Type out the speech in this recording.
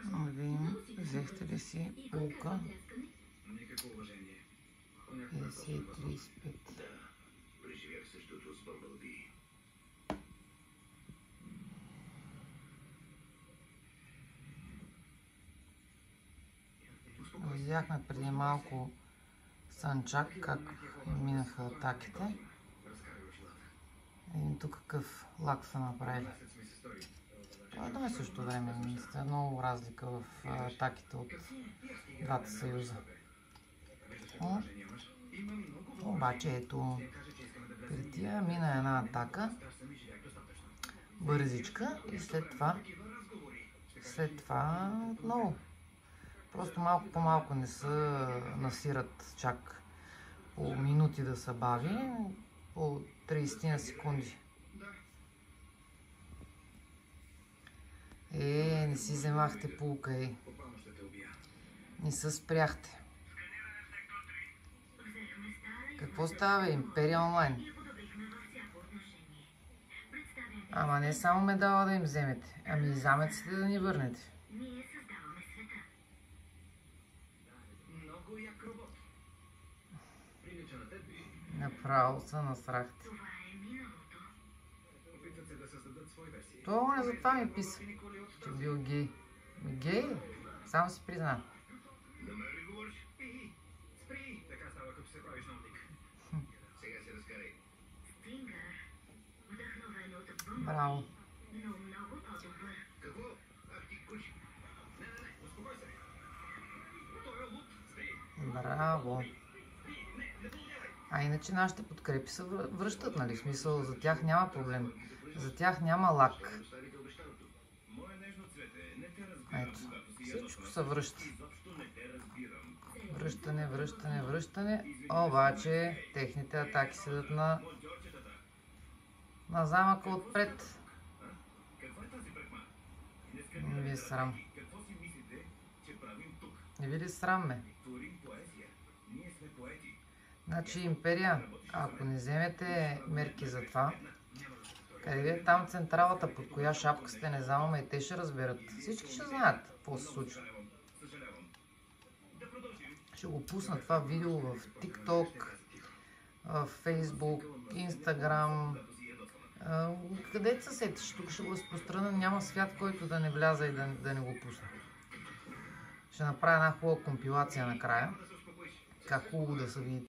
Да видим, взехте ли си полка? 50-35. Видяхме преди малко Санчак как минаха атаките. Един тук какъв лак са направили. Това е също време, наистина много разлика в атаките от двата съюза. Обаче ето, при тия мина една атака, бързичка и след това отново. Просто малко по малко не се насират чак по минути да се бави, по 30 на секунди. Не си вземахте пулка, не се спряхте. Какво става, Империя онлайн? Ама не само медала да им вземете, ами и замъците да ни върнете. Направо се насрахте. Това не за това ми писа, че бил гей. Гей? Само си призна. Браво. Браво. А иначе нашите подкрепи се връщат, нали? В смисъл, за тях няма проблем. За тях няма лак. Ето, всичко се връща. Връщане. Обаче, техните атаки седат на замъка отпред. Не ви е срам. Не ви ли срам, ме? Значи, Империя, ако не вземете мерки за това, къде е там централата, под коя шапка сте, не знам, ама и те ще разберат. Всички ще знаят какво се случва. Ще го пусна това видео в TikTok, в Facebook, Instagram, където се сетиш, тук ще го разпространя, няма свят, който да не вляза и да не го пусна. Ще направя една хубава компилация накрая, как хубаво да се види